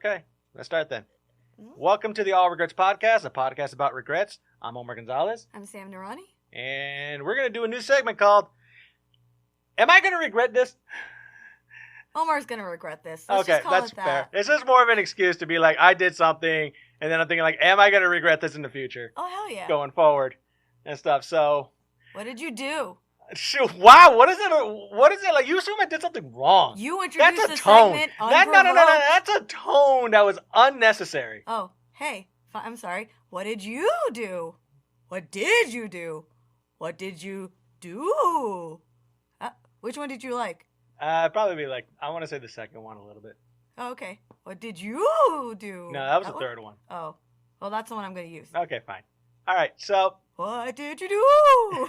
Okay, let's start then. Welcome to the All Regrets Podcast, a podcast about regrets. I'm Omar Gonzalez. I'm Sam Narani. And we're going to do a new segment called, Am I going to regret this? Omar's going to regret this. Okay, that's fair. This is more of an excuse to be like, I did something, and then I'm thinking like, am I going to regret this in the future? Oh, hell yeah. Going forward and stuff, so. What did you do? Shoot, wow, what is it like? You assume I did something wrong. You introduced the tone. segment No, unprovoked. that's a tone that was unnecessary. Oh, hey, I'm sorry. What did you do? What did you do? What did you do? Which one did you like? Probably be like, I want to say the second one a little bit. Oh, okay. What did you do? No, that was the third one. Oh, well, that's the one I'm going to use. Okay, fine. All right, so. What did you do?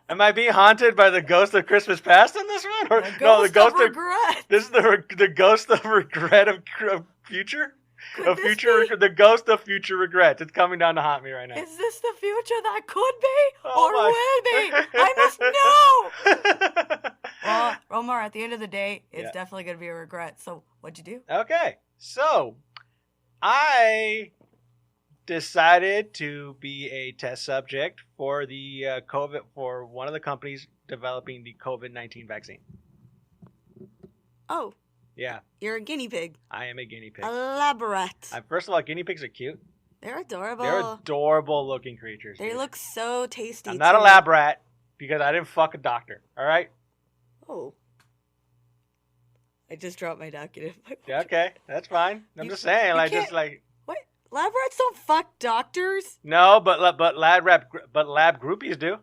Am I being haunted by the ghost of Christmas past in this one? Or, the ghost of regret. This is the ghost of regret of future? The ghost of future regret. It's coming down to haunt me right now. Is this the future that could be or will be? I must know. Well, Omar, at the end of the day, it's definitely going to be a regret. So what'd you do? Okay. So I decided to be a test subject for the COVID, for one of the companies developing the COVID-19 vaccine. Oh. Yeah. You're a guinea pig. I am a guinea pig. Elaborate. First of all, guinea pigs are cute. They're adorable. They're adorable looking creatures. They look so tasty. I'm not a lab rat because I didn't fuck a doctor. All right? Oh. I just dropped my document. Yeah, okay. That's fine. I'm just saying. What? Lab rats don't fuck doctors? No, but lab groupies do.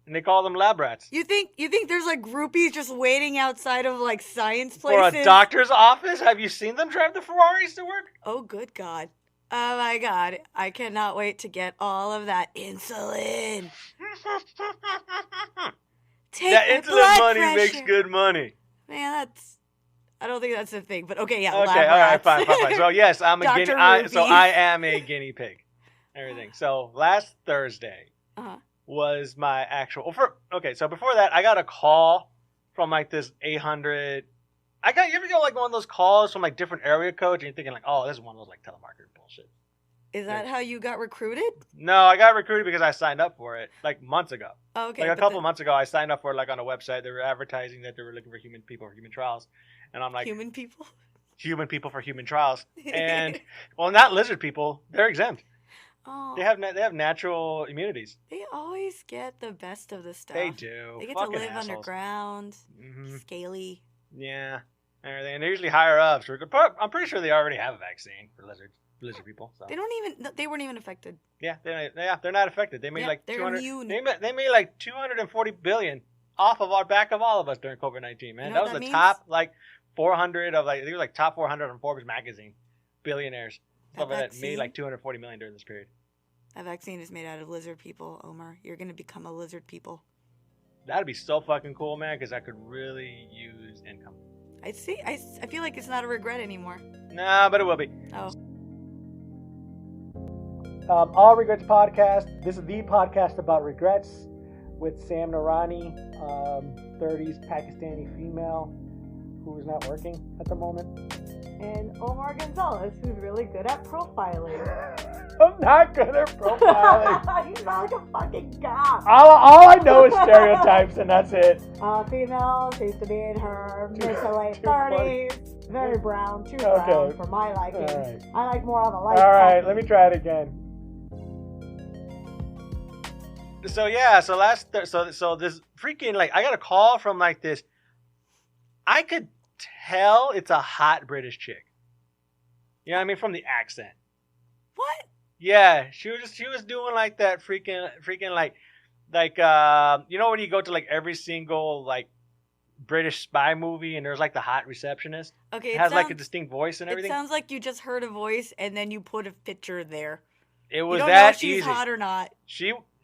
And they call them lab rats. You think there's like groupies just waiting outside of like science places? For a doctor's office? Have you seen them drive the Ferraris to work? Oh, good God. Oh my God. I cannot wait to get all of that insulin. That insulin money makes good money. Man, I don't think that's a thing, but okay, yeah. Okay, all right, fine. So yes, I'm a guinea. I am a guinea pig. Everything. So last Thursday was my actual. So before that, I got a call from like this 800. You ever get like one of those calls from like different area codes, and you're thinking like, oh, this is one of those like telemarketer bullshit. Is that how you got recruited? No, I got recruited because I signed up for it like months ago. Oh, okay. Like a couple months ago, I signed up for it like on a website. They were advertising that they were looking for human people for human trials. And I'm like, human people? Human people for human trials. And, well, not lizard people. They're exempt. Oh. They have natural immunities. They always get the best of the stuff. They do. They get Fucking to live assholes. Underground, scaly. Yeah, everything. And they're usually higher up. So I'm pretty sure they already have a vaccine for lizard people. So. They weren't even affected. Yeah, they're not affected. They made like they're 200. immune. They made like 240 billion off of our back of all of us during COVID-19. Man, that was the top like 400 of like, I think it was like top 400 on Forbes magazine, billionaires. Stuff like that made like 240 million during this period. That vaccine is made out of lizard people, Omar. You're gonna become a lizard people. That'd be so fucking cool, man, because I could really use income. I see. I feel like it's not a regret anymore. Nah, but it will be. Oh. All Regrets Podcast. This is the podcast about regrets with Sam Narani, 30s Pakistani female who is not working at the moment. And Omar Gonzalez, who's really good at profiling. I'm not good at profiling. You sound like a fucking cop. All I know is stereotypes, and that's it. Female seems to be in her mid to late 30s. Very brown, too brown for my liking. Right. I like more on the light. All right, let me try it again. So yeah, so this freaking like I got a call from like this. I could tell it's a hot British chick. You know what I mean, from the accent. What? Yeah, she was doing like that freaking like you know when you go to like every single like British spy movie and there's like the hot receptionist. Okay, it has like a distinct voice and everything. It sounds like you just heard a voice and then you put a picture there. It was you don't that know if she's easy. Hot or not.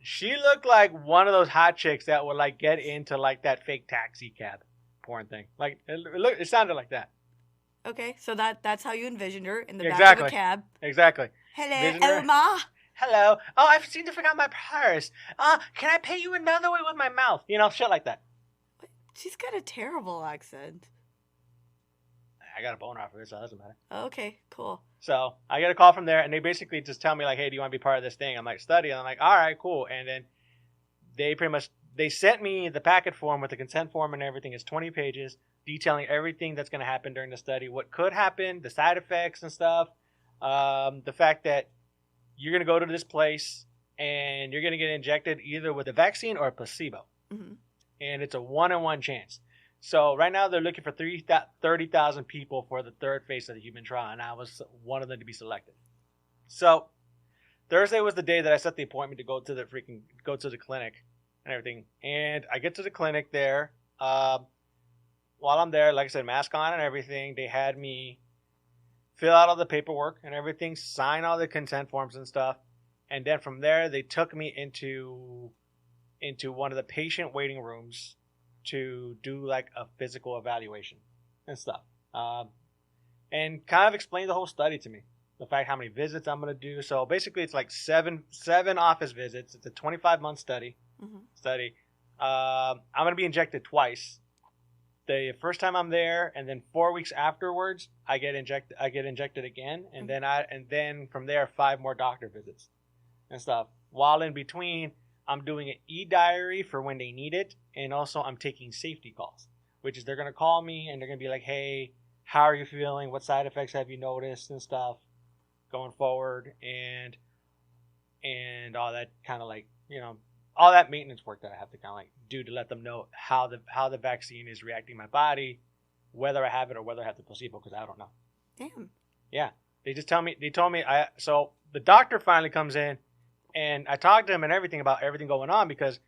She looked like one of those hot chicks that would like get into like that fake taxi cab porn thing. Like it sounded like that. Okay, so that's how you envisioned her in the back of a cab. Exactly. Hello, Omar. Hello. Oh, I seem to forgot my purse. Can I pay you another way with my mouth? You know, shit like that. She's got a terrible accent. I got a boner off of it, so it doesn't matter. Okay, cool. So I get a call from there, and they basically just tell me, like, hey, do you want to be part of this thing? I'm like, study. And I'm like, all right, cool. And then they sent me the packet form with the consent form and everything. It's 20 pages detailing everything that's going to happen during the study, what could happen, the side effects and stuff, the fact that you're going to go to this place and you're going to get injected either with a vaccine or a placebo. Mm-hmm. And it's a 1-in-1 chance. So right now they're looking for 30,000 people for the third phase of the human trial, and I was one of them to be selected. So Thursday was the day that I set the appointment to go to the clinic and everything. And I get to the clinic there. While I'm there, like I said, mask on and everything. They had me fill out all the paperwork and everything, sign all the consent forms and stuff. And then from there, they took me into one of the patient waiting rooms to do like a physical evaluation and stuff. And kind of explain the whole study to me. The fact how many visits I'm going to do. So basically it's like seven office visits. It's a 25-month study. I'm going to be injected twice. The first time I'm there, and then 4 weeks afterwards, I get injected again, and then from there 5 more doctor visits and stuff. While in between, I'm doing an e-diary for when they need it, and also I'm taking safety calls, which is they're going to call me and they're going to be like, hey, how are you feeling? What side effects have you noticed and stuff going forward, and all that kind of like, all that maintenance work that I have to kind of like do to let them know how the vaccine is reacting in my body, whether I have it or whether I have the placebo, because I don't know. Damn. Yeah. They told me, so the doctor finally comes in, and I talked to him and everything about everything going on, because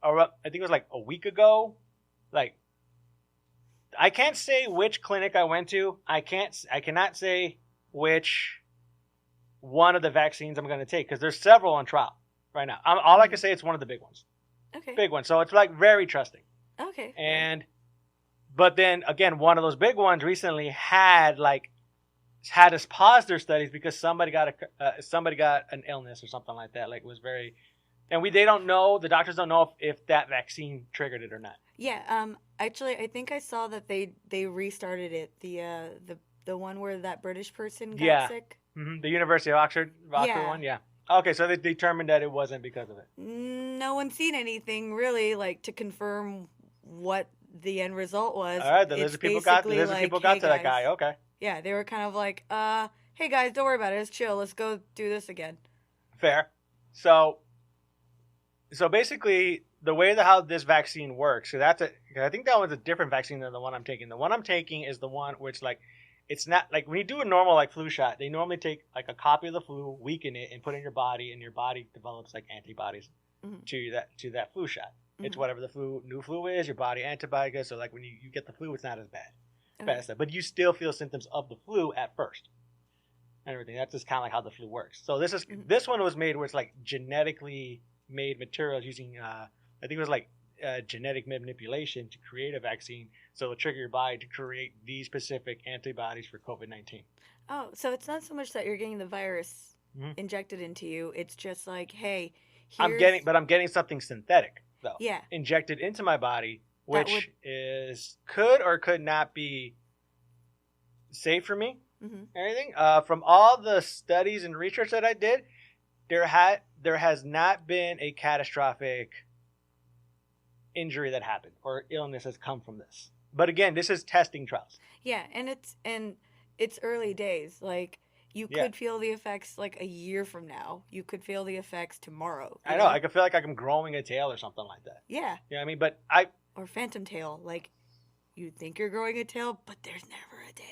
I think it was like a week ago, like, I can't say which clinic I went to. I cannot say which one of the vaccines I'm going to take, because there's several on trial right now. All I can say, it's one of the big ones. Okay. Big one. So it's like very trusting. Okay. But then again, one of those big ones recently had us pause their studies because somebody got an illness or something like that. Like, it was very, and they don't know, the doctors don't know if that vaccine triggered it or not. Yeah. Actually, I think I saw that they restarted it. The one where that British person got sick. Mm-hmm. The University of Oxford one. Yeah. Okay, so they determined that it wasn't because of it. No one's seen anything really like to confirm what the end result was. All right, the lizard people got to that guy. Okay. Yeah, they were kind of like, hey guys, don't worry about it. It's chill. Let's go do this again. Fair. So basically, the way how this vaccine works, so I think that one's a different vaccine than the one I'm taking. The one I'm taking is the one which, like, it's not like when you do a normal like flu shot, they normally take like a copy of the flu, weaken it, and put it in your body, and your body develops like antibodies to that flu shot. Mm-hmm. It's whatever the new flu is, your body antibodies. So like when you get the flu, it's not as bad. But you still feel symptoms of the flu at first. And everything. That's just kind of like how the flu works. So this one was made where it's like genetically made materials using I think it was like genetic manipulation to create a vaccine, so it'll trigger your body to create these specific antibodies for COVID-19. Oh, so it's not so much that you're getting the virus injected into you. It's just like, hey, I'm getting something synthetic though. Yeah. Injected into my body, which could or could not be safe for me. Mm-hmm. Everything. From all the studies and research that I did, there has not been a catastrophic injury that happened or illness has come from this. But again, this is testing trials. Yeah, and it's early days. Like, you could feel the effects like a year from now. You could feel the effects tomorrow. I know. I could feel like I'm growing a tail or something like that. Yeah. You know what I mean? Or phantom tail. Like, you think you're growing a tail, but there's never a tail.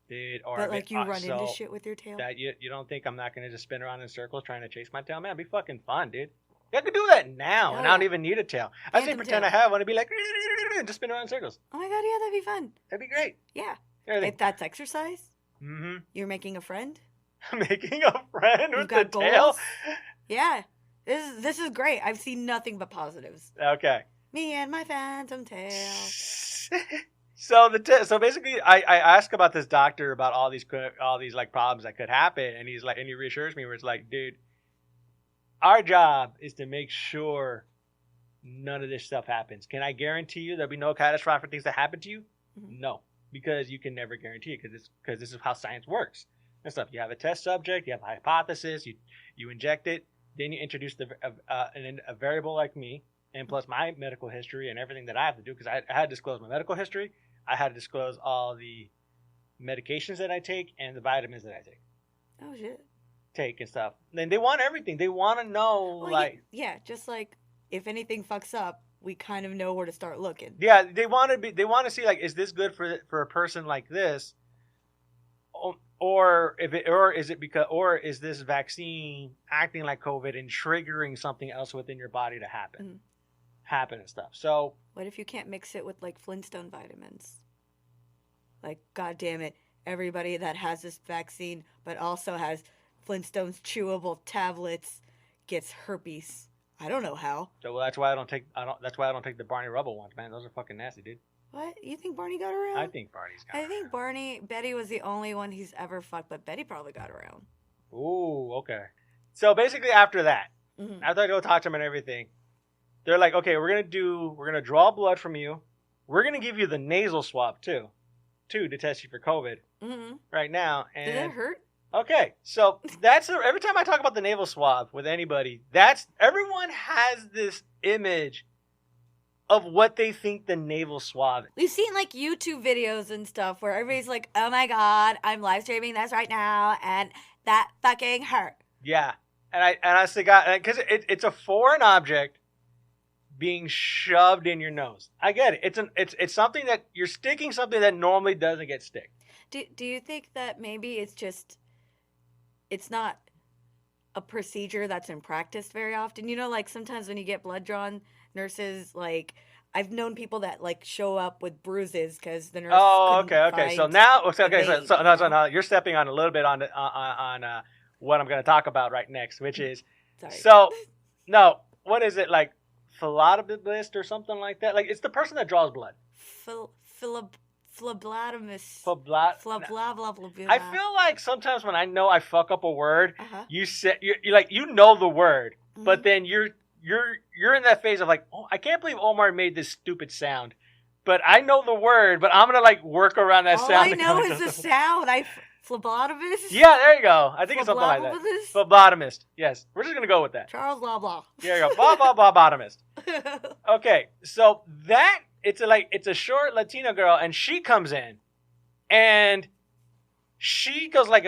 Dude, but like you run into shit with your tail. That you don't think I'm not going to just spin around in circles trying to chase my tail? Man, it'd be fucking fun, dude. I could do that now, and I don't even need a tail. I say pretend I have one to be like, just spin around in circles. Oh my god, yeah, that'd be fun. That'd be great. Yeah. If that's exercise, mm-hmm. You're making a friend. Making a friend with the goals. Tail? Yeah. This is great. I've seen nothing but positives. Okay. Me and my phantom tail. So basically, I ask about this doctor about all these like problems that could happen, and he reassures me where it's like, dude, our job is to make sure none of this stuff happens. Can I guarantee you there'll be no catastrophic things that happen to you? Mm-hmm. No. because you can never guarantee it because this is how science works and stuff. You have a test subject, you have a hypothesis, you inject it, then you introduce a variable like me, and plus my medical history and everything that I have to do, because I had to disclose my medical history. I had to disclose all the medications that I take and the vitamins that I take. Oh, shit. Take and stuff. And they want everything. They want to know, Yeah, just like if anything fucks up, we kind of know where to start looking. Yeah, they want to see, like, is this good for a person like this? Or is this vaccine acting like COVID and triggering something else within your body to happen and stuff. So what if you can't mix it with like Flintstone vitamins? Like, God damn it, everybody that has this vaccine but also has Flintstone's chewable tablets gets herpes. I don't know how. So that's why I don't take the Barney Rubble ones, man. Those are fucking nasty, dude. What? You think Barney got around? I think Barney's got around. Betty was the only one he's ever fucked, but Betty probably got around. Ooh, okay. So basically after that, after I go talk to him and everything, they're like, okay, we're gonna draw blood from you. We're gonna give you the nasal swab too, to test you for COVID right now. And did that hurt? Okay, so every time I talk about the nasal swab with anybody, everyone has this image of what they think the nasal swab is. We've seen like YouTube videos and stuff where everybody's like, oh my God, I'm live streaming this right now and that fucking hurt. Yeah. And I say, God, because it's a foreign object being shoved in your nose. I get it. It's something that you're sticking something that normally doesn't get stick. Do you think that maybe it's not a procedure that's in practice very often? You know, like sometimes when you get blood drawn, nurses, like, I've known people that like show up with bruises because the nurse. Oh, okay. So now, so you're stepping on a little bit on what I'm going to talk about right next, which is, what is it, like phlebotomist or something like that? Like, it's the person that draws blood. Phlebotomist. I feel like sometimes when I know I fuck up a word, you know the word, but then you're in that phase of like, oh, I can't believe Omar made this stupid sound, but I know the word, but I'm gonna like work around that sound. All I know is the sound. Phlebotomist. Yeah, there you go. I think it's something like that. Phlebotomist. Yes, we're just gonna go with that. Charles blah blah. There you go. Phlebotomist. Okay, so it's a short Latino girl, and she comes in, and she goes like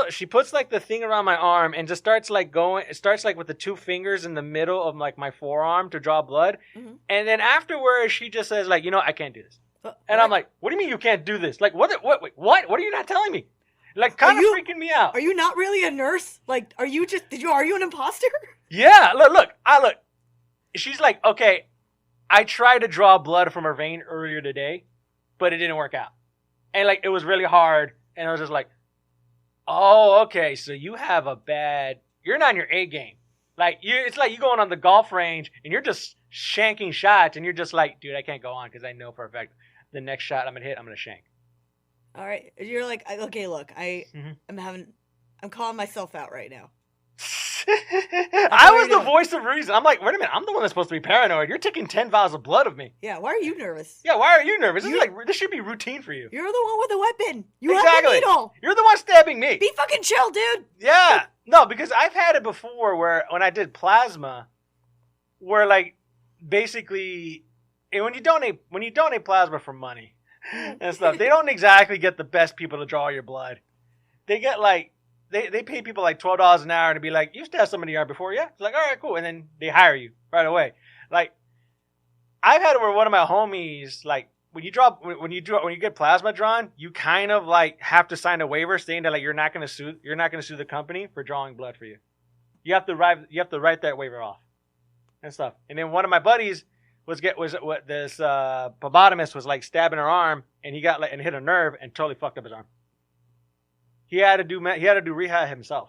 she puts like the thing around my arm and just starts like with the two fingers in the middle of like my forearm to draw blood. And then afterwards she just says like, I can't do this. And I'm like, what do you mean you can't do this? Like, what are you not telling me? Like, kind of freaking me out. Are you not really a nurse? Like, are you an imposter? Yeah, look. She's like, okay, I tried to draw blood from her vein earlier today, but it didn't work out. And like, it was really hard. And I was just like, oh, okay, so you're not in your A game. Like, it's like you going on the golf range and you're just shanking shots and you're just like, dude, I can't go on because I know for a fact the next shot I'm going to hit, I'm going to shank. All right. You're like, okay, look, I'm calling myself out right now. I was the voice of reason. I'm like, wait a minute, I'm the one that's supposed to be paranoid. You're taking 10 vials of blood of me. Yeah, why are you nervous? Yeah, why are you nervous? This should be routine for you. You're the one with the weapon. You have the needle. You're the one stabbing me. Be fucking chill, dude. Yeah. No, because I've had it before where when I did plasma, where like basically when you donate plasma for money and stuff, they don't exactly get the best people to draw your blood. They get like They pay people like $12 an hour to be like, you stabbed somebody in the yard before, yeah? It's like, all right, cool. And then they hire you right away. Like, I've had it where one of my homies, like, when you get plasma drawn, you kind of like have to sign a waiver saying that like you're not gonna sue the company for drawing blood for you. You have to write that waiver off and stuff. And then one of my buddies this phlebotomist was like stabbing her arm and he got like and hit a nerve and totally fucked up his arm. He had to do rehab himself.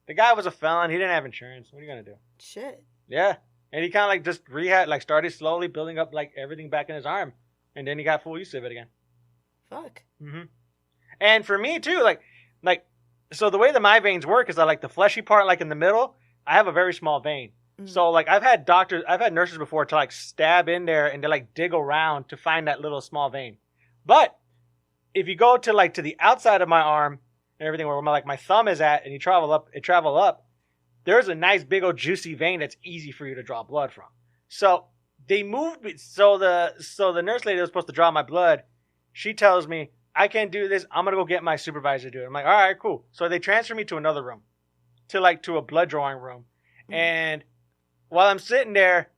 The guy was a felon. He didn't have insurance. What are you gonna do? Shit. Yeah, and he kind of like just rehab, like started slowly building up like everything back in his arm, and then he got full use of it again. Fuck. And for me too, like so the way that my veins work is that like the fleshy part, like in the middle, I have a very small vein. So like I've had nurses before to like stab in there and to like dig around to find that little small vein, but if you go to like to the outside of my arm and everything where my thumb is at, and you travel up, there's a nice big old juicy vein that's easy for you to draw blood from. So they moved me. So the nurse lady that was supposed to draw my blood, she tells me, I can't do this. I'm gonna go get my supervisor to do it. I'm like, all right, cool. So they transfer me to another room, to a blood drawing room, and while I'm sitting there,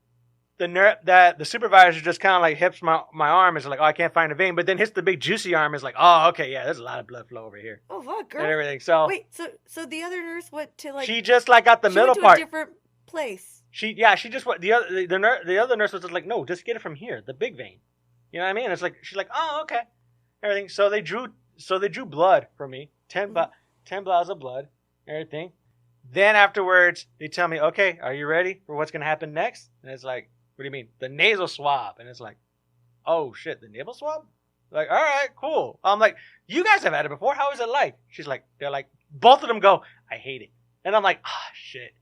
the supervisor just kind of like hips my arm, is like, oh, I can't find a vein, but then hits the big juicy arm, is like, oh, okay, yeah, there's a lot of blood flow over here. Oh fuck, girl. And everything. So wait, so the other nurse went to like, she just like got the middle went to part. A different place. She just went. The other nurse was just like, no, just get it from here, the big vein. You know what I mean? It's like, she's like, oh, okay, everything. So they drew blood for me, 10 vials of blood, everything. Then afterwards, they tell me, okay, are you ready for what's gonna happen next? And it's like, what do you mean? The nasal swab. And it's like, oh shit, the nasal swab? Like, all right, cool. I'm like, you guys have had it before. How is it like? They're like, both of them go, I hate it. And I'm like, ah, shit.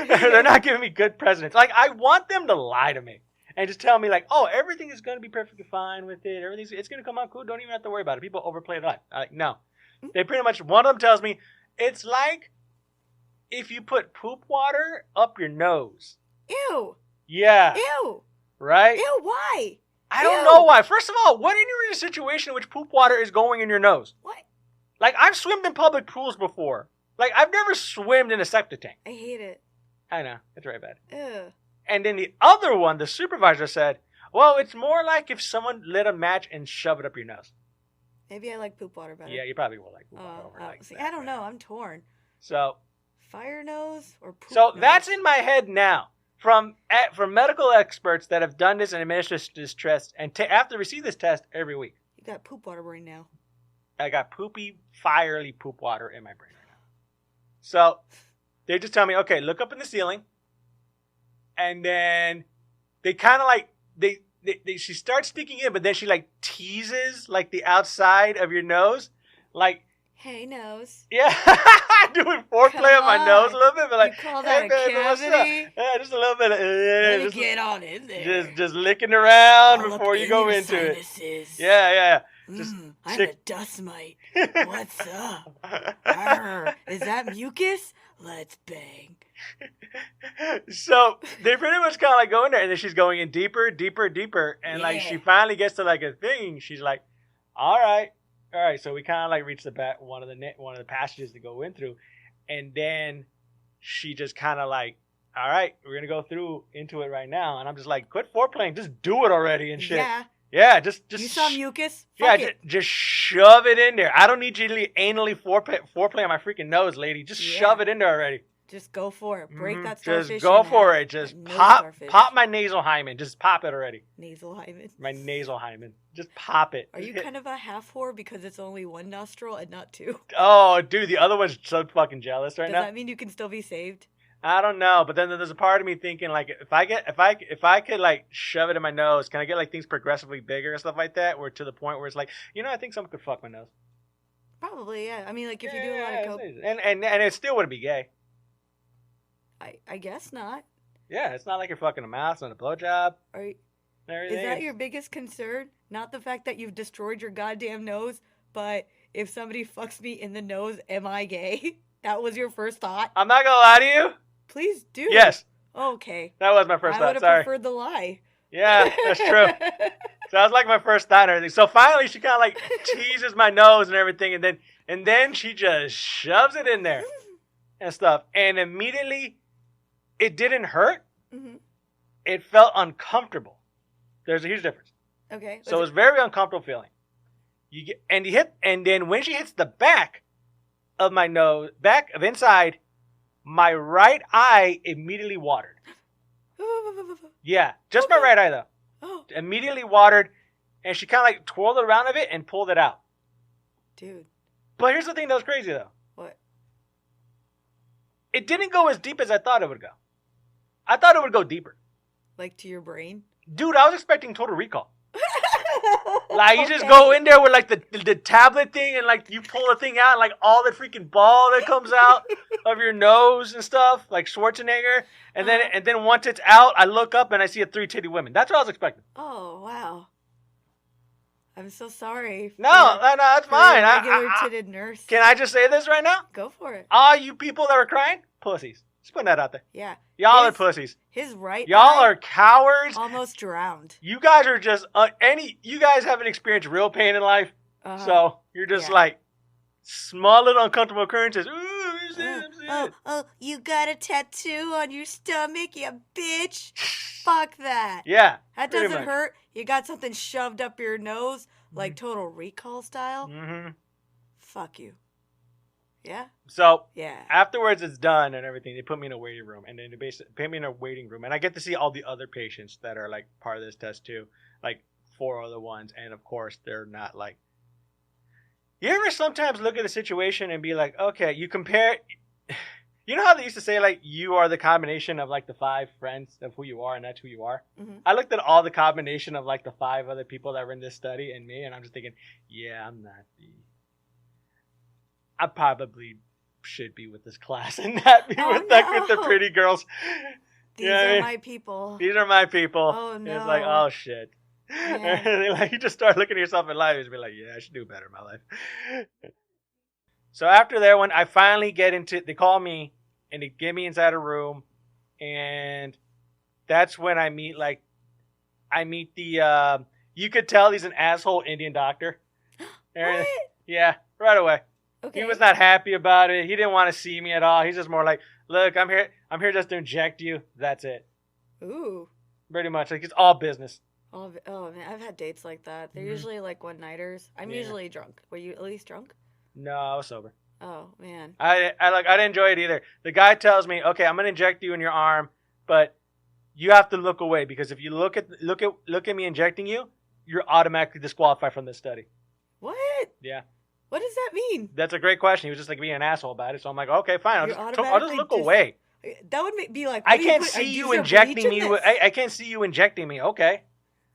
They're not giving me good precedence. Like, I want them to lie to me and just tell me like, oh, everything is going to be perfectly fine with it. It's going to come out cool. Don't even have to worry about it. People overplay it a lot. Like, no. They pretty much, one of them tells me, it's like if you put poop water up your nose. Ew. Yeah. Ew. Right? Ew, why? I don't know why. First of all, what if you're in a situation in which poop water is going in your nose? What? Like, I've swimmed in public pools before. Like, I've never swimmed in a septic tank. I hate it. I know. It's very bad. Ew. And then the other one, the supervisor said, well, it's more like if someone lit a match and shoved it up your nose. Maybe I like poop water better. Yeah, you probably will like poop water over like see, that. I don't know. I'm torn. So. Fire nose or poop So nose? that's in my head now. From medical experts that have done this and administered this test, and have to receive this test every week. You got poop water brain now. I got poopy, fiery poop water in my brain right now. So they just tell me, okay, look up in the ceiling. And then they kind of like, she starts sticking in, but then she like teases like the outside of your nose. Like, hey, nose. Yeah, doing foreplay on my nose a little bit, but like, you call that hey, a baby, cavity? Yeah, just a little bit of, Let me get on in there. Just licking around all before you go into sinuses. it. Yeah. Just I'm a dust mite. What's up? Arr, is that mucus? Let's bang. So they pretty much kind of like go in there, and then she's going in deeper, and like she finally gets to like a thing. She's like, all right. So we kind of like reach the back one of the passages to go in through, and then she just kind of like, all right, we're gonna go through into it right now, and I'm just like, quit foreplaying, just do it already and shit. Yeah, just you saw mucus. Just shove it in there. I don't need you to anally foreplay on my freaking nose, lady. Just shove it in there already. Just go for it. Break that starfish. Just go for it. Just pop my nasal hymen. Just pop it already. Nasal hymen. My nasal hymen. Just pop it. Are you kind of a half whore because it's only one nostril and not two? Oh, dude, the other one's so fucking jealous right now. Does that mean you can still be saved? I don't know, but then there's a part of me thinking like, if I could like shove it in my nose, can I get like things progressively bigger and stuff like that, or to the point where it's like, I think someone could fuck my nose. Probably, yeah. I mean, like if you do a lot of coke, and it still wouldn't be gay. I guess not. Yeah, it's not like you're fucking a mouse on a blowjob. Is that your biggest concern? Not the fact that you've destroyed your goddamn nose, but if somebody fucks me in the nose, am I gay? That was your first thought? I'm not gonna lie to you. Please do. Yes. Okay. That was my first thought. I would have preferred the lie. Yeah, that's true. So that was like my first thought and everything. So finally, she kind of like teases my nose and everything, and then she just shoves it in there and stuff, and immediately. It didn't hurt. Mm-hmm. It felt uncomfortable. There's a huge difference. Okay. So it was very uncomfortable feeling. And then when she hits the back of my nose, back of inside, my right eye immediately watered. Yeah, just my right eye though. Oh. Immediately watered, and she kind of like twirled around of it and pulled it out. Dude. But here's the thing that was crazy though. What? It didn't go as deep as I thought it would go. I thought it would go deeper. Like to your brain? Dude, I was expecting Total Recall. Like, you just go in there with, like, the tablet thing, and, like, you pull the thing out, and, like, all the freaking ball that comes out of your nose and stuff, like Schwarzenegger. And then once it's out, I look up, and I see a 3-titty woman. That's what I was expecting. Oh, wow. I'm so sorry. No, that's fine. Regular titted nurse. Can I just say this right now? Go for it. All you people that were crying, pussies. Just putting that out there. Yeah. Y'all are pussies. His right Y'all are cowards. Almost drowned. You guys are just you guys haven't experienced real pain in life, so you're just like small little uncomfortable occurrences. Ooh, you got a tattoo on your stomach, you bitch. Fuck that. Yeah. That doesn't hurt. You got something shoved up your nose, like Total Recall style. Mm-hmm. Fuck you. Yeah. So afterwards, it's done and everything. They put me in a waiting room, and then they basically put me in a waiting room, and I get to see all the other patients that are like part of this test too, like 4 other ones, and of course they're not like. You ever sometimes look at a situation and be like, okay, you compare. You know how they used to say, like, you are the combination of, like, the 5 friends of who you are, and that's who you are? Mm-hmm. I looked at all the combination of, like, the 5 other people that were in this study and me, and I'm just thinking, yeah, I'm not I probably should be with this class and not be with the pretty girls. These are my people. These are my people. Oh, no. It's like, oh, shit. And like, you just start looking at yourself in life and be like, yeah, I should do better in my life. So after that one, I finally get into, they call me, and they get me inside a room, and that's when I meet the, you could tell he's an asshole Indian doctor. What? Yeah, right away. Okay. He was not happy about it. He didn't want to see me at all. He's just more like, look, I'm here just to inject you. That's it. Ooh. Pretty much. Like, it's all business. Oh, man, I've had dates like that. They're usually like one-nighters. I'm usually drunk. Were you at least drunk? No, I was sober. Oh, man. I didn't enjoy it either. The guy tells me, okay, I'm gonna inject you in your arm, but you have to look away because if you look at me injecting you, you're automatically disqualified from this study. What? Yeah. What does that mean? That's a great question. He was just like being an asshole about it. So I'm like, okay, fine. I'll just look away. That would be like, I can't see you injecting me. I can't see you injecting me. Okay.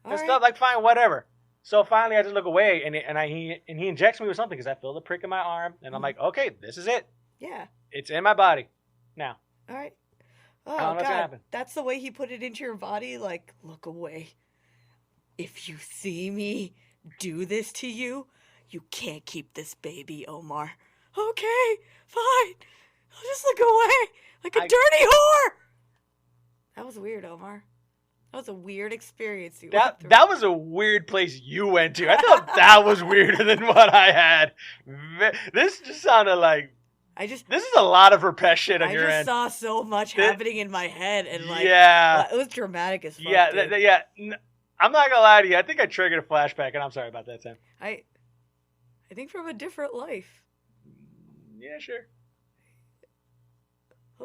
And stuff like, fine, whatever. So finally, I just look away, and he injects me with something because I feel the prick in my arm, and I'm like, okay, this is it. Yeah. It's in my body now. All right. Oh, God. That's the way he put it into your body? Like, look away. If you see me do this to you, you can't keep this baby, Omar. Okay, fine. I'll just look away like a dirty whore. That was weird, Omar. That was a weird experience. That was a weird place you went to. I thought that was weirder than what I had. This just sounded like this is a lot of repressed shit on your end. I just saw so much happening in my head, and like, it was dramatic as fuck. Yeah. I'm not gonna lie to you. I think I triggered a flashback, and I'm sorry about that, Sam. I think from a different life. Yeah, sure.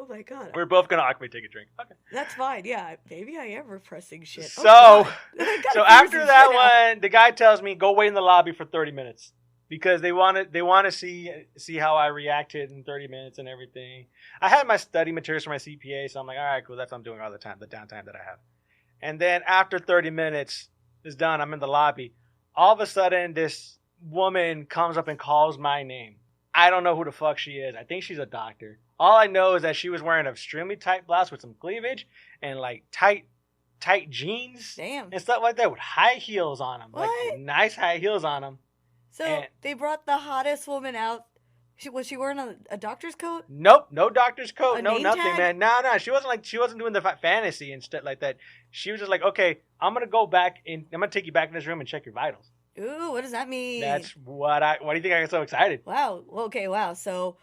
Oh my God. We're both gonna awkwardly take a drink. Okay. That's fine. Yeah, maybe I am repressing shit. So after that one, the guy tells me go wait in the lobby for 30 minutes because they want to see how I reacted in 30 minutes and everything. I had my study materials for my CPA, so I'm like, all right, cool. That's what I'm doing all the time, the downtime that I have. And then after 30 minutes is done, I'm in the lobby. All of a sudden, this woman comes up and calls my name. I don't know who the fuck she is. I think she's a doctor. All I know is that she was wearing an extremely tight blouse with some cleavage and like tight jeans and stuff like that with high heels on them. What? Like nice high heels on them. So they brought the hottest woman out. Was she wearing a doctor's coat? Nope, no doctor's coat, no nothing, tag? man. No, she wasn't doing the fantasy and stuff like that. She was just like, okay, I'm gonna take you back in this room and check your vitals. Ooh, what does that mean? That's why do you think I get so excited? Wow. Okay. Wow. So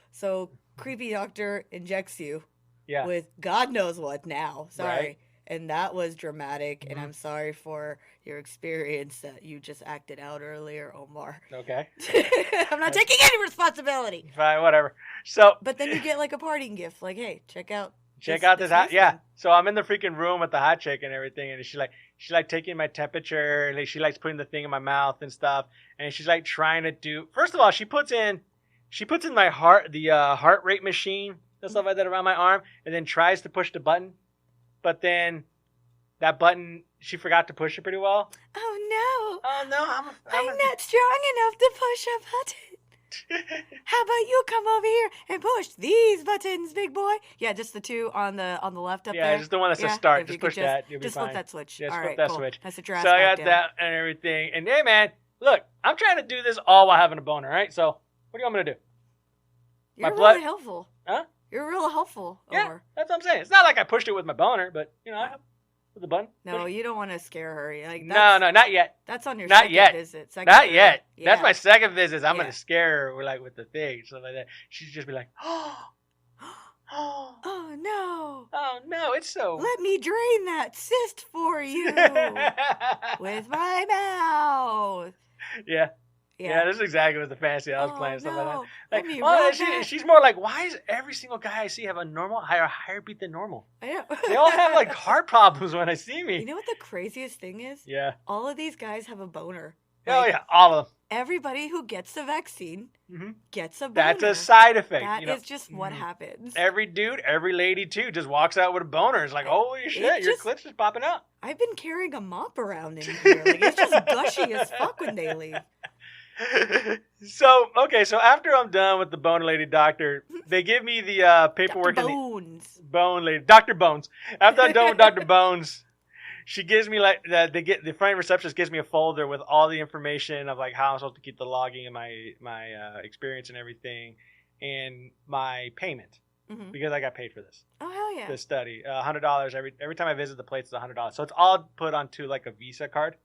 creepy doctor injects you with God knows what now. Sorry. Right. And that was dramatic, and I'm sorry for your experience that you just acted out earlier, Omar. Okay. I'm not taking any responsibility. Fine, whatever. So, but then you get like a parting gift, like, hey, check out this hot. Yeah. So I'm in the freaking room with the hot chick and everything, and she's like taking my temperature, and she likes putting the thing in my mouth and stuff, and she's like trying to do. First of all, she puts in my heart, the heart rate machine and stuff like that around my arm, and then tries to push the button. But then that button, she forgot to push it pretty well. Oh, no. I'm not strong enough to push a button. How about you come over here and push these buttons, big boy? Yeah, just the two on the left up there. Yeah, just the one that says start. Just push that. You'll be fine. Flip that switch. Just all flip right, that cool. switch. That's a drastic. So I got that and everything. And hey, man, look, I'm trying to do this all while having a boner, right? So, what do you want me to do? You're really helpful. Huh? You're real helpful, Yeah, Omar. that's what I'm saying. It's not like I pushed it with my boner, but, I have with the button. No, you don't want to scare her. Like, no, not yet. That's on your not second yet. visit. Not yet. Yeah. That's my second visit. I'm going to scare her like with the thing, stuff like that. She'd just be like, oh, no. Oh, no, it's so... Let me drain that cyst for you with my mouth. Yeah. Yeah, this is exactly what the fantasy I was playing. Stuff no. like that. She's more like, why is every single guy I see have a higher beat than normal? I know. They all have like heart problems when I see me. You know what the craziest thing is? Yeah. All of these guys have a boner. Oh yeah, all of them. Everybody who gets the vaccine gets a boner. That's a side effect. That is just what happens. Every dude, every lady too, just walks out with a boner. It's like, holy shit, your clit's just popping out. I've been carrying a mop around in here. Like, it's just gushy as fuck when they leave. So after I'm done with the bone lady doctor, they give me the paperwork. Dr. Bones. Bone lady, Dr. Bones. After I'm done with Dr. Bones, she gives me like the front receptionist gives me a folder with all the information of like how I'm supposed to keep the logging and my experience and everything, and my payment because I got paid for this. Oh hell yeah! This study, $100 every time I visit the place. It's $100, so it's all put onto like a Visa card.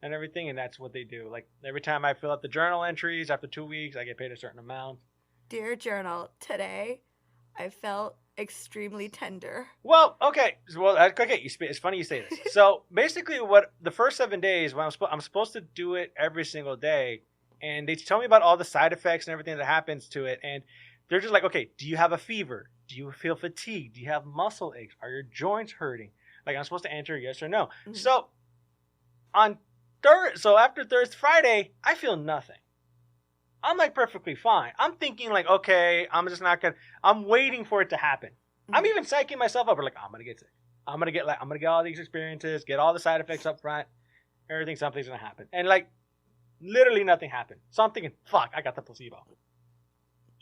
And everything, and that's what they do. Like every time I fill out the journal entries after 2 weeks, I get paid a certain amount. Dear journal, today I felt extremely tender. Well, okay. It's funny you say this. So basically, what the first 7 days, when I'm supposed to do it every single day, and they tell me about all the side effects and everything that happens to it, and they're just like, okay, do you have a fever? Do you feel fatigued? Do you have muscle aches? Are your joints hurting? Like I'm supposed to answer yes or no. So after Thursday, Friday, I feel nothing. I'm like perfectly fine. I'm thinking like, okay, I'm waiting for it to happen. I'm even psyching myself up. Like, I'm going to get sick. I'm going to get all these experiences, get all the side effects up front. Something's going to happen. And like, literally nothing happened. So I'm thinking, fuck, I got the placebo.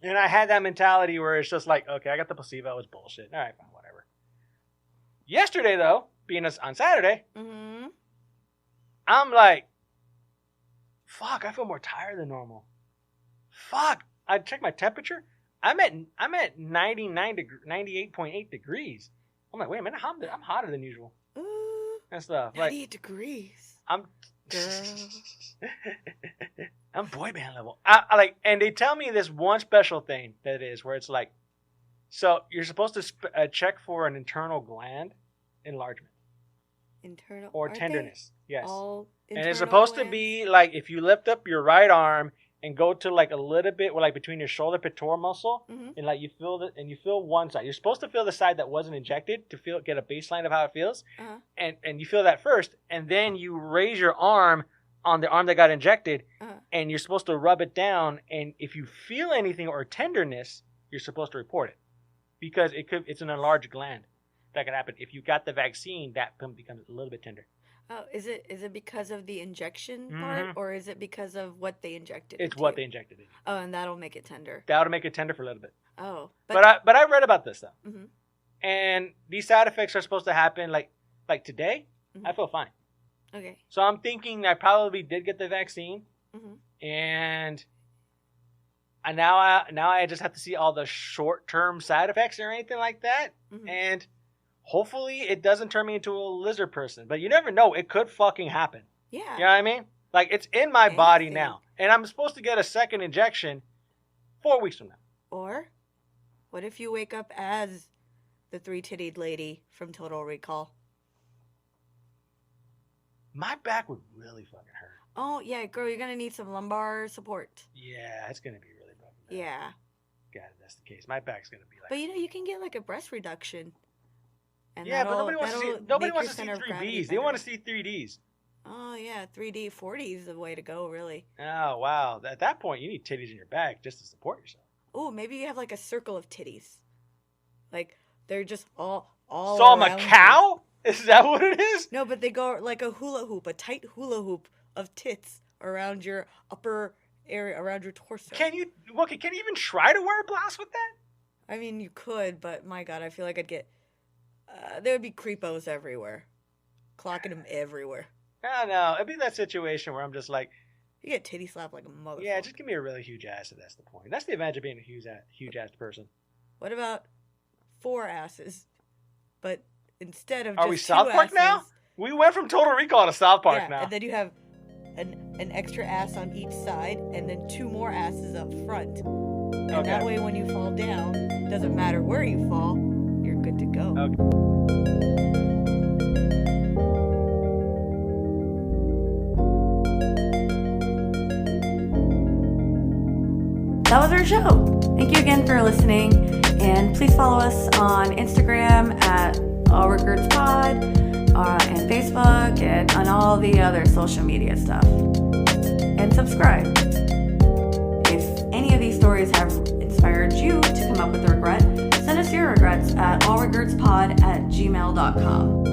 And I had that mentality where it's just like, okay, I got the placebo. It was bullshit. All right, fine, whatever. Yesterday though, being on Saturday, I'm like, fuck, I feel more tired than normal. Fuck, I checked my temperature. I'm at 98.8 degrees. I'm like, wait a minute, I'm hotter than usual. And stuff. 98 degrees. I'm girl. I'm boy band level. And they tell me this one special thing that is where it's like, so you're supposed to check for an internal gland enlargement. Internal or tenderness. Yes. And it's supposed to be like if you lift up your right arm and go to like a little bit like between your shoulder pectoral muscle and like you feel one side. You're supposed to feel the side that wasn't injected to get a baseline of how it feels. And you feel that first, and then you raise your arm on the arm that got injected and you're supposed to rub it down, and if you feel anything or tenderness, you're supposed to report it. Because it's an enlarged gland. That could happen. If you got the vaccine, that becomes a little bit tender. Oh, is it because of the injection part, or is it because of what they injected? It's what they injected in. Oh, and that'll make it tender. That'll make it tender for a little bit. Oh, but I read about this though, and these side effects are supposed to happen like today. I feel fine. Okay. So I'm thinking I probably did get the vaccine, and now I just have to see all the short-term side effects or anything like that, and hopefully it doesn't turn me into a lizard person. But you never know; it could fucking happen. Yeah. You know what I mean? Like it's in my body now, and I'm supposed to get a second injection 4 weeks from now. Or, what if you wake up as the three-tittied lady from Total Recall? My back would really fucking hurt. Oh, yeah, girl, you're going to need some lumbar support. Yeah, it's going to be really fucking bad. Yeah. God, if that's the case. My back's going to be like... But, you can get, like, a breast reduction. And yeah, but nobody wants to see 3Ds. They want to see 3Ds. Oh, yeah, 3D, 4D is the way to go, really. Oh, wow. At that point, you need titties in your back just to support yourself. Oh, maybe you have, like, a circle of titties. Like, they're just all So I'm a cow? You. Is that what it is? No, but they go like a hula hoop, a tight hula hoop of tits around your upper area, around your torso. Can you even try to wear a blouse with that? I mean, you could, but my God, I feel like I'd get... there would be creepos everywhere. Clocking them everywhere. I don't know. It'd be that situation where I'm just like, You get titty slapped like a motherfucker. Yeah, just give me a really huge ass, and that's the point. That's the advantage of being a huge ass person. What about 4 asses? But instead of Are just we South 2 Park asses, now? We went from Total Recall to South Park yeah, now. and then you have an extra ass on each side, and then 2 more asses up front. And that way, when you fall down, doesn't matter where you fall, you're good to go. Okay. That was our show. Thank you again for listening, and please follow us on Instagram at Regerts and Facebook and on all the other social media stuff. And subscribe. If any of these stories have inspired you to come up with a regret, send us your regrets at allregertspod@gmail.com.